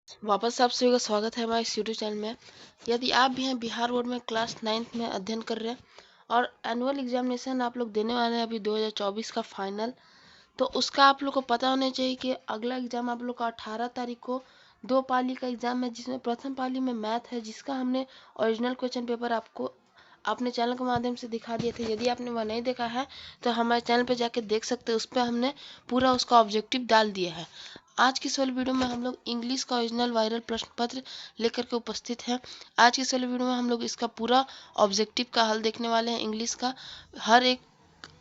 वापस आप सभी का स्वागत है हमारे इस यूट्यूब चैनल में। यदि आप भी हैं बिहार बोर्ड में क्लास 9th में अध्ययन कर रहे हैं और एनुअल एग्जामिनेशन आप लोग देने वाले हैं अभी 2024 का फाइनल, तो उसका आप लोग को पता होना चाहिए कि अगला एग्जाम आप लोग का 18 तारीख को 2 पाली का एग्जाम है, जिसमें प्रथम पाली में मैथ है, जिसका हमने ओरिजिनल क्वेश्चन पेपर आपको अपने चैनल के माध्यम से दिखा दिए थे। यदि आपने वह नहीं देखा है तो हमारे चैनल पर जाके देख सकते हैं, उस पर हमने पूरा उसका ऑब्जेक्टिव डाल दिया है। आज की इस वाली वीडियो में हम लोग इंग्लिश का ओरिजिनल वायरल प्रश्न पत्र लेकर के उपस्थित हैं। आज की इस वाली वीडियो में हम लोग इसका पूरा ऑब्जेक्टिव का हल देखने वाले हैं। इंग्लिश का हर एक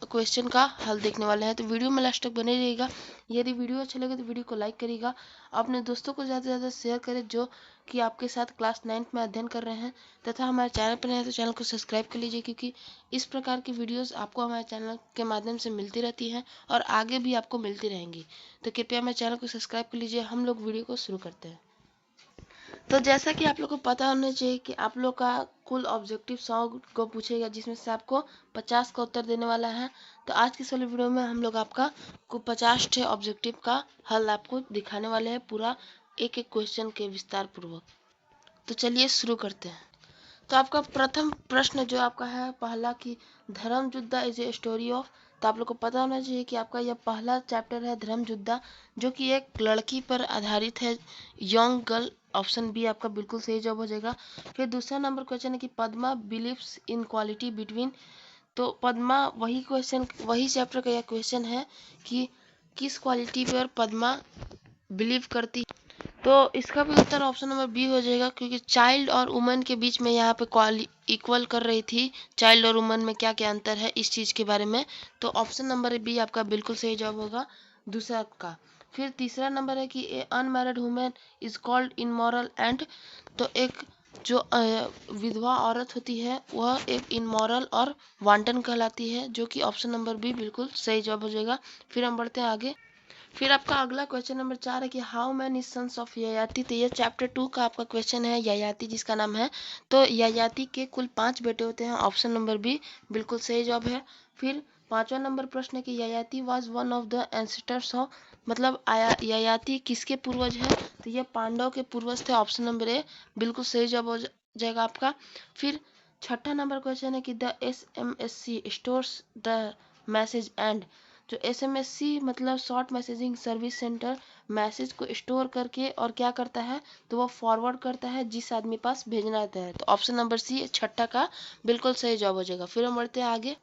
क्वेश्चन का हल देखने वाले हैं, तो वीडियो में लास्ट तक बने रहिएगा। यदि वीडियो अच्छा लगे तो वीडियो को लाइक करिएगा, अपने दोस्तों को ज़्यादा से ज़्यादा शेयर करें जो कि आपके साथ क्लास 9th में अध्ययन कर रहे हैं, तथा हमारे चैनल पर नए हैं तो चैनल को सब्सक्राइब कर लीजिए, क्योंकि इस प्रकार की वीडियोस आपको हमारे चैनल के माध्यम से मिलती रहती हैं और आगे भी आपको मिलती रहेंगी। तो कृपया हमारे चैनल को सब्सक्राइब कर लीजिए। हम लोग वीडियो को शुरू करते हैं। तो जैसा कि आप लोग को पता होना चाहिए कि आप लोग का कुल ऑब्जेक्टिव 100 को पूछेगा, जिसमें से आपको 50 का उत्तर देने वाला है। तो आज की इस वाली वीडियो में हम लोग आपका 50 टे ऑब्जेक्टिव का हल आपको दिखाने वाले हैं, पूरा एक एक क्वेश्चन के विस्तार पूर्वक। तो चलिए शुरू करते हैं। तो आपका प्रथम प्रश्न जो आपका है पहला कि धर्म युद्ध इज ए स्टोरी ऑफ। तो आप लोग को पता होना चाहिए कि आपका यह पहला चैप्टर है धर्म युद्ध, जो कि एक लड़की पर आधारित है, यंग गर्ल। ऑप्शन बी आपका बिल्कुल सही जवाब हो जाएगा। फिर दूसरा नंबर क्वेश्चन है कि Padma believes in quality between. तो पद्मा वही चैप्टर का यह क्वेश्चन है कि किस क्वालिटी पर पद्मा बिलीव करती। तो इसका भी उत्तर ऑप्शन नंबर बी हो जाएगा, क्योंकि चाइल्ड और वुमन के बीच में यहाँ पे इक्वल कर रही थी। चाइल्ड और वुमन में क्या क्या अंतर है इस चीज़ के बारे में। तो ऑप्शन नंबर बी आपका बिल्कुल सही जवाब होगा दूसरा का। फिर तीसरा नंबर है कि a unmarried women is called immoral and. तो एक जो विधवा औरत होती है वह एक इनमोरल और वांटन कहलाती है, जो कि ऑप्शन नंबर बी बिल्कुल सही जवाब हो जाएगा। फिर हम बढ़ते हैं आगे। फिर आपका अगला क्वेश्चन नंबर 4 है कि how many sons of Yayati. तो ये चैप्टर 2 का आपका क्वेश्चन है, ययाति जिसका नाम है। तो ययाति के कुल 5 बेटे होते हैं। ऑप्शन नंबर बी बिल्कुल सही जवाब है। फिर पांचवा नंबर प्रश्न है कि Yayati was one of the ancestors of, मतलब ययाति किसके पूर्वज है। तो ये पांडव के पूर्वज थे। ऑप्शन नंबर ए बिल्कुल सही जवाब हो जाएगा आपका। फिर छठा नंबर क्वेश्चन है कि the SMSC stores the message and. जो SMSC मतलब short messaging service centre message को स्टोर करके और क्या करता है, तो वो फॉरवर्ड करता है जिस आदमी पास भेजना रहता है। तो ऑप्शन नंबर सी छठा का बिल्कुल सही जवाब हो जाएगा। फिर हम बढ़ते हैं आगे।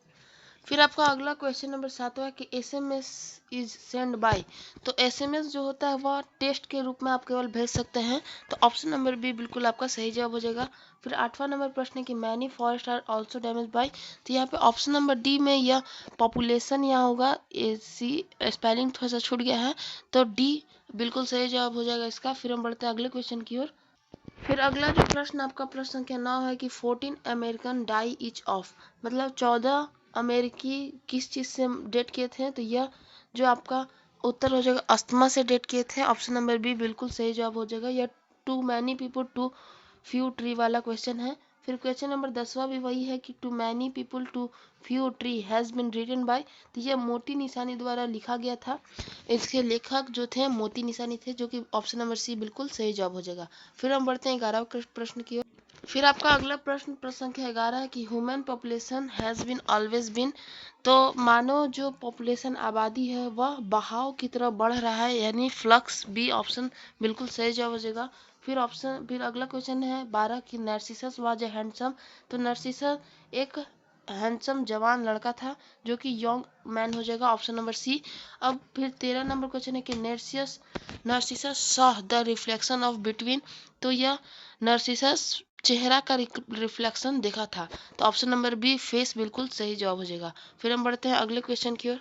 फिर आपका अगला क्वेश्चन नंबर 7 है कि SMS इज सेंड बाय। तो SMS जो होता है वह टेस्ट के रूप में आप केवल भेज सकते हैं। तो ऑप्शन नंबर बी बिल्कुल आपका सही जवाब हो जाएगा। फिर आठवां नंबर प्रश्न है कि many forest are also damage by. तो यहाँ पे ऑप्शन नंबर डी में यह पॉपुलेशन यहाँ होगा, सी स्पेलिंग थोड़ा सा छूट गया है, तो डी बिल्कुल सही जवाब हो जाएगा इसका। फिर हम बढ़ते हैं अगले क्वेश्चन की ओर। फिर अगला जो प्रश्न आपका प्रश्न संख्या 9 है कि 14 अमेरिकन डाई ईच ऑफ। मतलब 14 अमेरिकी किस चीज़ से डेट किए थे। तो यह जो आपका उत्तर हो जाएगा अस्थमा से डेट किए थे। ऑप्शन नंबर बी बिल्कुल सही जवाब हो जाएगा। यह too many people too few tree वाला क्वेश्चन है। फिर क्वेश्चन नंबर 10वां भी वही है कि too many people too few tree has been written by. तो यह मोटी निशानी द्वारा लिखा गया था। इसके लेखक जो थे मोती निशानी थे, जो कि ऑप्शन नंबर सी बिल्कुल सही जवाब हो जाएगा। फिर हम बढ़ते हैं 11वें प्रश्न की ओर। फिर आपका अगला प्रश्न संख्या 11 है कि human population has been always been. तो मानव जो पॉपुलेशन आबादी है वह बहाव की तरफ बढ़ रहा है, यानी फ्लक्स। बी ऑप्शन बिल्कुल सही जवाब हो जाएगा। फिर अगला क्वेश्चन है 12 कि नरसिसस वाज ए हैंडसम। तो नरसिसस एक हैंडसम जवान लड़का था, जो कि यंग मैन हो जाएगा। Option number C. अब फिर 13 नंबर क्वेश्चन है कि Narcissus saw the reflection of between. तो यह नरसिसस चेहरा का रिफ्लेक्शन देखा था। तो ऑप्शन नंबर बी फेस बिल्कुल सही जवाब हो जाएगा। फिर हम बढ़ते हैं अगले क्वेश्चन की ओर।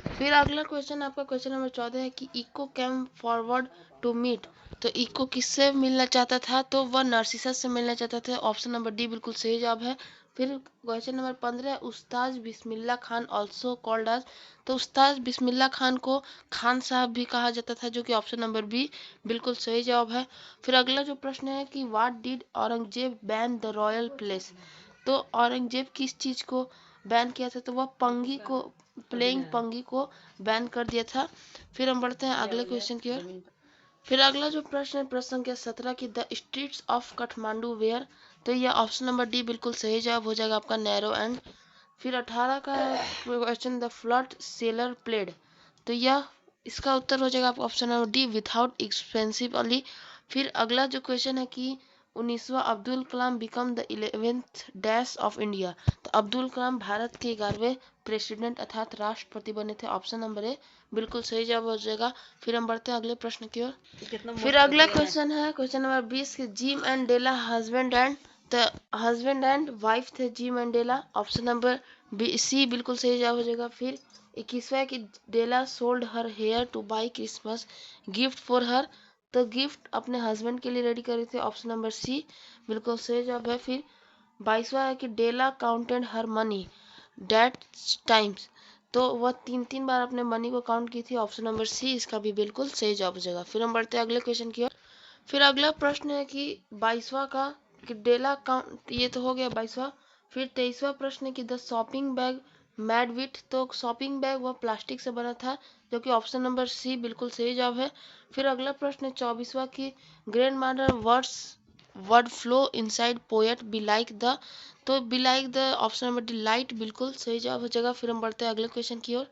फिर अगला क्वेश्चन आपका क्वेश्चन नंबर 14 है कि echo came forward to meet. तो इको किससे मिलना चाहता था, तो वह नरसिसस से मिलना चाहता था। ऑप्शन नंबर डी बिल्कुल सही जवाब है। फिर क्वेश्चन नंबर 15 उस्ताद Bismillah Khan also called as. तो उस्ताद बिस्मिल्ला खान को खान साहब भी कहा जाता था, जो कि ऑप्शन नंबर बी बिल्कुल सही जवाब है। फिर अगला जो प्रश्न है कि what did Aurangzeb ban the royal place. तो औरंगजेब किस चीज को बैन किया था, तो वह पंगी को प्लेइंग पंगी को बैन कर दिया था। फिर हम बढ़ते हैं अगले क्वेश्चन की ओर। फिर अगला जो प्रश्न है प्रश्न संख्या 17 की the streets of Kathmandu where, तो यह ऑप्शन नंबर डी बिल्कुल सही जवाब हो जाएगा आपका, नैरो एंड। फिर 18 का question the flute seller played, तो यह इसका उत्तर हो जाएगा आपका option number D without expensively. फिर अगला जो क्वेश्चन है कि 19वां Abdul Kalam become the 11th dash of India, तो अब्दुल कलाम भारत के 11वें प्रेसिडेंट अर्थात राष्ट्रपति बने थे, ऑप्शन नंबर ए बिल्कुल सही जवाब हो जाएगा। फिर हम बढ़ते हैं अगले प्रश्न की ओर। फिर अगला क्वेश्चन है क्वेश्चन नंबर 20 के Jim and Della husband and wife थे Jim and Della, option number C बिल्कुल सही जवाब हो जाएगा। फिर 21वां की Della sold her hair to buy Christmas gift for her, तो गिफ्ट अपने हस्बैंड के लिए रेडी करी थे, ऑप्शन नंबर सी बिल्कुल सही जवाब है। फिर 22वां है कि डेला काउंटेड हर मनी डेट टाइम्स, तो वह 3 बार अपने मनी को काउंट की थी, ऑप्शन नंबर सी इसका भी बिल्कुल सही जवाब हो जाएगा। फिर हम बढ़ते हैं अगले क्वेश्चन की ओर। फिर अगला प्रश्न है कि 22वां का कि डेला काउंट, ये तो हो गया 22वां। फिर 23वां प्रश्न है कि the shopping bag mad with, तो शॉपिंग बैग वह प्लास्टिक से बना था, जो कि ऑप्शन नंबर सी बिल्कुल सही जवाब है। फिर अगला प्रश्न है 24वां की grand master words word flow inside poet be like the, तो be like the option number D light बिल्कुल सही जवाब हो जाएगा। फिर हम बढ़ते हैं अगले क्वेश्चन की ओर।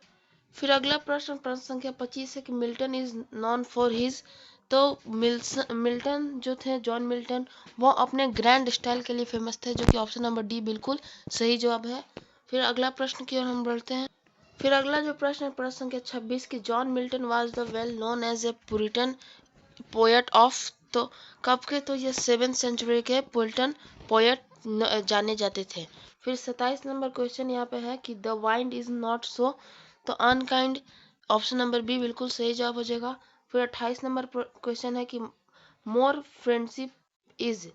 फिर अगला प्रश्न प्रश्न संख्या 25 है कि Milton is non for his, तो मिल्टन जो थे जॉन मिल्टन वो अपने ग्रैंड स्टाइल के लिए फेमस थे, जो कि ऑप्शन नंबर डी बिल्कुल सही जवाब है। फिर अगला प्रश्न की ओर हम बढ़ते हैं। फिर अगला जो प्रश्न है प्रश्न संख्या 26 की John Milton was the well known as a Puritan poet of, तो कब के, तो ये 7th सेंचुरी के पुरिटन पोएट जाने जाते थे। फिर 27 नंबर क्वेश्चन यहाँ पे है कि the wind is not so, तो अनकाइंड ऑप्शन नंबर बी बिल्कुल सही जवाब हो जाएगा। फिर 28 नंबर क्वेश्चन है कि मोर फ्रेंडशिप इज,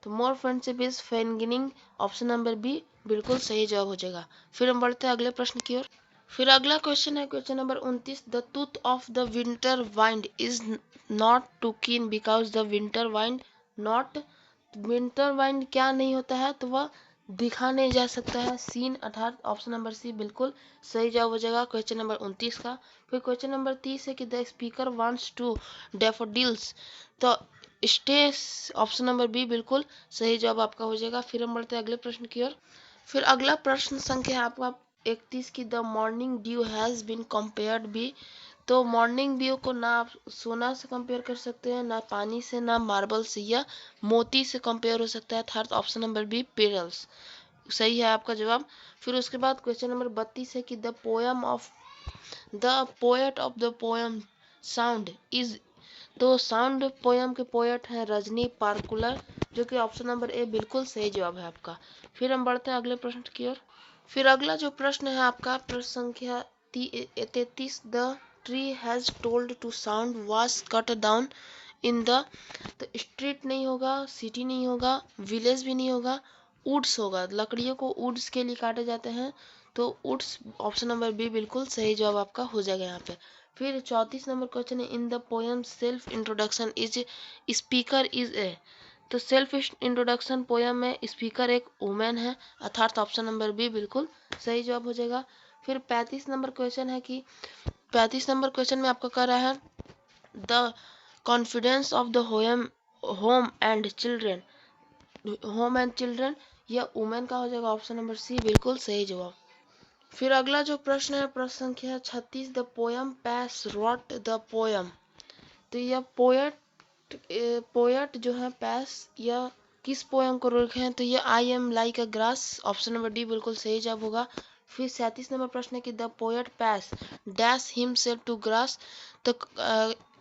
तो more friendship is feigning, option number B बिल्कुल सही जवाब हो जाएगा। फिर हम बढ़ते हैं अगले प्रश्न की ओर। फिर अगला क्वेश्चन है question number 29 the tooth of the winter wind is not too keen because the winter wind not, winter wind क्या नहीं होता है, तो वह दिखा नहीं जा सकता है, सीन, अर्थात ऑप्शन नंबर सी बिल्कुल सही जवाब हो जाएगा क्वेश्चन नंबर 29 का। फिर क्वेश्चन नंबर 30 है कि the speaker wants to daffodils, तो स्टे, ऑप्शन नंबर बी बिल्कुल सही जवाब आपका हो जाएगा। फिर हम बढ़ते हैं अगले प्रश्न की ओर। फिर अगला प्रश्न संख्या है आपका 31 की the morning dew has been compared B, तो मॉर्निंग ड्यू को ना आप सोना से कंपेयर कर सकते हैं, ना पानी से, ना मार्बल से, या मोती से कंपेयर हो सकता है, third option number B pearls सही है आपका जवाब। फिर उसके बाद क्वेश्चन नंबर 32 है कि the poem of the poet of the poem sound is, तो साउंड पोयम के पोएट हैं रजनी पार्कुलर, जो कि ऑप्शन नंबर ए बिल्कुल सही जवाब है आपका। फिर हम बढ़ते हैं अगले प्रश्न की ओर। फिर अगला जो प्रश्न है आपका प्रश्न संख्या 33 the tree has told to sound was cut down in the, तो स्ट्रीट नहीं होगा, सिटी नहीं होगा, विलेज भी नहीं होगा, वुड्स होगा, लकड़ियों को वुड्स के लिए काटे जाते हैं, तो वुड्स ऑप्शन नंबर बी बिल्कुल सही जवाब आपका हो जाएगा यहाँ पे। फिर 34 नंबर क्वेश्चन है in the poem self introduction is speaker is a, तो सेल्फ इंट्रोडक्शन पोएम में स्पीकर एक वुमेन है, अर्थात ऑप्शन नंबर बी बिल्कुल सही जवाब हो जाएगा। फिर 35 नंबर क्वेश्चन है कि 35 नंबर क्वेश्चन में आपका कह रहा है the confidence of the home and children, home and children यह वुमेन का हो जाएगा, ऑप्शन नंबर सी बिल्कुल सही जवाब। फिर अगला जो प्रश्न है प्रश्न संख्या 36 द पोयम पैस रॉट द पोयम, तो यह पोएट जो है पैस यह किस पोयम को लिखे हैं, तो यह I am like a grass, option number D बिल्कुल सही जवाब होगा। फिर 37 नंबर प्रश्न है कि द पोएट पैस डैश हिमसेल्फ टू ग्रास, तो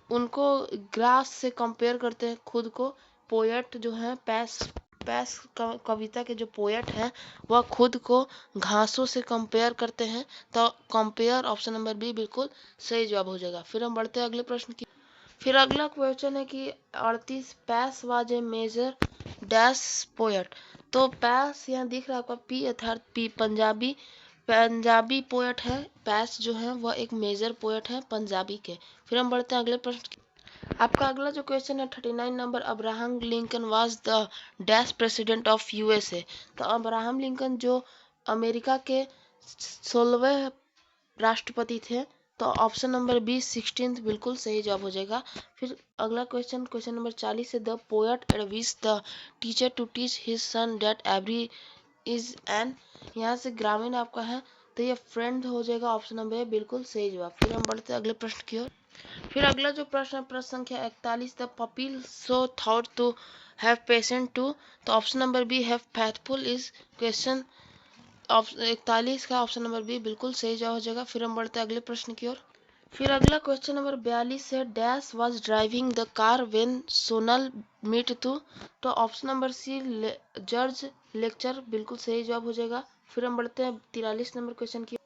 उनको ग्रास से कंपेयर करते हैं खुद को, पोएट जो है पैस पैस कविता के जो पोएट हैं वह खुद को घासों से कंपेयर करते हैं, तो कंपेयर ऑप्शन नंबर बी बिल्कुल सही जवाब हो जाएगा। फिर हम बढ़ते हैं अगले प्रश्न की। फिर अगला क्वेश्चन है कि 38 पैस was a major dash poet, तो पैस यहाँ दिख रहा है आपका पी अर्थात पी पंजाबी पोएट है, पैस जो है वह एक मेजर पोएट है पंजाबी के। फिर हम बढ़ते हैं अगले प्रश्न की। आपका अगला जो क्वेश्चन है 39 number Abraham Lincoln was the dash president of USA, तो अब्राहम लिंकन जो अमेरिका के 16वें राष्ट्रपति थे, तो ऑप्शन नंबर बी 16 बिल्कुल सही जवाब हो जाएगा। फिर अगला क्वेश्चन नंबर 40 है, the poet advise the teacher to teach his son that every is an, यहाँ से ग्रामीण आपका है तो ये फ्रेंड हो जाएगा, ऑप्शन नंबर ए बिल्कुल सही जवाब। फिर हम बढ़ते हैं अगले प्रश्न की ओर। फिर अगला जो प्रश्न है प्रश्न संख्या 41, the people so thought to have patient to, तो option number B have faithful is question 41 का ऑप्शन नंबर बी बिल्कुल सही जवाब हो जाएगा। फिर हम बढ़ते हैं अगले प्रश्न की ओर। फिर अगला क्वेश्चन नंबर 42 है, dash was driving the car when Sonal meet to, तो ऑप्शन नंबर सी जज लेक्चर बिल्कुल सही जवाब हो जाएगा। फिर हम बढ़ते हैं 43 नंबर क्वेश्चन की।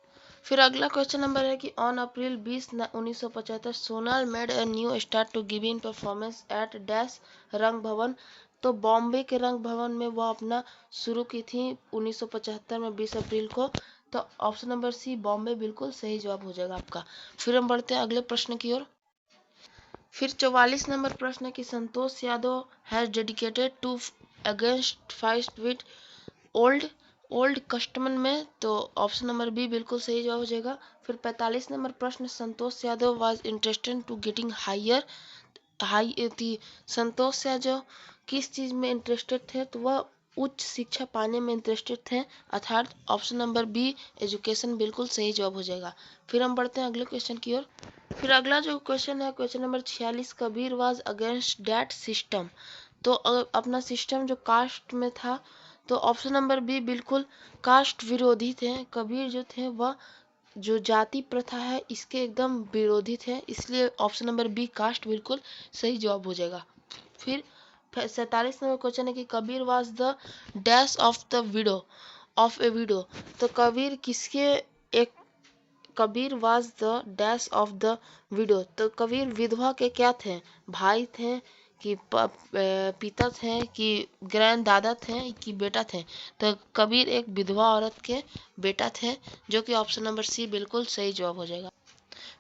फिर अगला क्वेश्चन नंबर है कि on April 20 1975 Sonal made a new start to giving performance at dash Rang Bhavan, तो बॉम्बे के रंग भवन में वो अपना शुरू की थी 1975 में 20 अप्रैल को, तो ऑप्शन नंबर सी बॉम्बे बिल्कुल सही जवाब हो जाएगा आपका। फिर हम बढ़ते हैं अगले प्रश्न की ओर। फिर 44 नंबर प्रश्न है कि Santosh Yadav has dedicated to against fight with old old customer में, तो ऑप्शन नंबर बी बिल्कुल सही जवाब हो जाएगा। फिर 45 नंबर प्रश्न, Santosh Yadav was interested to getting high थी, संतोष यादव किस चीज में इंटरेस्टेड थे, तो वह उच्च शिक्षा पाने में इंटरेस्टेड थे, अर्थात ऑप्शन नंबर बी एजुकेशन बिल्कुल सही जवाब हो जाएगा। फिर हम बढ़ते हैं अगले क्वेश्चन की ओर। फिर अगला जो क्वेश्चन है question number 46, Kabir was against that system, तो अपना सिस्टम जो कास्ट में था, तो ऑप्शन नंबर बी बिल्कुल कास्ट विरोधी थे, कबीर जो थे वह जो जाति प्रथा है इसके एकदम विरोधी थे, इसलिए ऑप्शन नंबर बी कास्ट बिल्कुल सही जवाब हो जाएगा। फिर 47 नंबर क्वेश्चन है कि Kabir was the dash of the widow of a widow, तो Kabir was the dash of the widow, तो कबीर विधवा के क्या थे, भाई थे कि पिता थे कि ग्रैंड दादा थे कि बेटा थे, तो कबीर एक विधवा औरत के बेटा थे, जो कि ऑप्शन नंबर सी बिल्कुल सही जवाब हो जाएगा।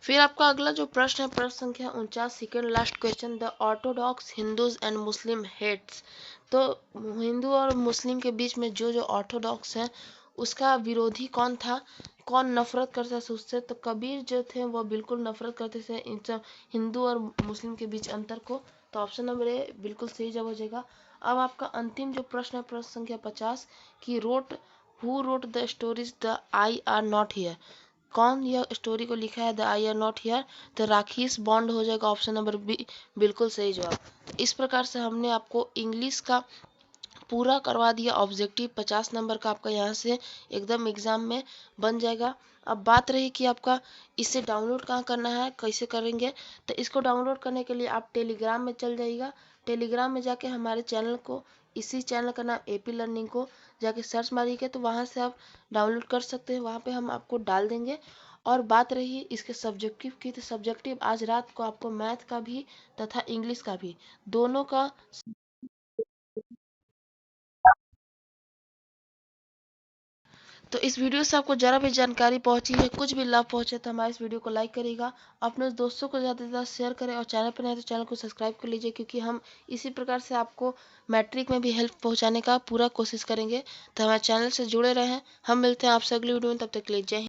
फिर आपका अगला जो प्रश्न है प्रश्न संख्या 49, second last question, the orthodox Hindus and Muslim hates, तो हिंदू और मुस्लिम के बीच में जो जो ऑर्थोडॉक्स है उसका विरोधी कौन था, कौन नफरत करता था उससे, तो कबीर जो थे वो बिल्कुल नफरत करते थे इन सब हिंदू और मुस्लिम के बीच अंतर को, तो ऑप्शन नंबर ए बिल्कुल सही जवाब हो जाएगा। अब आपका अंतिम जो प्रश्न है प्रश्न संख्या 50 की who wrote the stories the I R not here, कौन यह स्टोरी को लिखा है the I R not here, तो राखीस बॉन्ड हो जाएगा, ऑप्शन नंबर बी बिल्कुल सही जवाब। तो इस प्रकार से हमने आपको इंग्लिश का पूरा करवा दिया, ऑब्जेक्टिव 50 नंबर का आपका यहाँ से एकदम एग्जाम में बन जाएगा। अब बात रही कि आपका इसे डाउनलोड कहाँ करना है, कैसे करेंगे, तो इसको डाउनलोड करने के लिए आप टेलीग्राम में चल जाइएगा, टेलीग्राम में जाके हमारे चैनल को, इसी चैनल का नाम एपी लर्निंग को जाके सर्च मारिएगा, तो वहाँ से आप डाउनलोड कर सकते हैं, वहाँ पे हम आपको डाल देंगे। और बात रही इसके सब्जेक्टिव की, तो सब्जेक्टिव आज रात को आपको मैथ का भी तथा इंग्लिश का भी दोनों का, तो इस वीडियो से आपको जरा भी जानकारी पहुंची है, कुछ भी लाभ पहुंचे, तो हमारे इस वीडियो को लाइक करेगा, अपने दोस्तों को ज़्यादा से ज़्यादा शेयर करें, और चैनल पर नहीं तो चैनल को सब्सक्राइब कर लीजिए, क्योंकि हम इसी प्रकार से आपको मैट्रिक में भी हेल्प पहुंचाने का पूरा कोशिश करेंगे। तो हमारे चैनल से जुड़े रहें, हम मिलते हैं आपसे अगली वीडियो में, तब तक के लिए जय हिंद।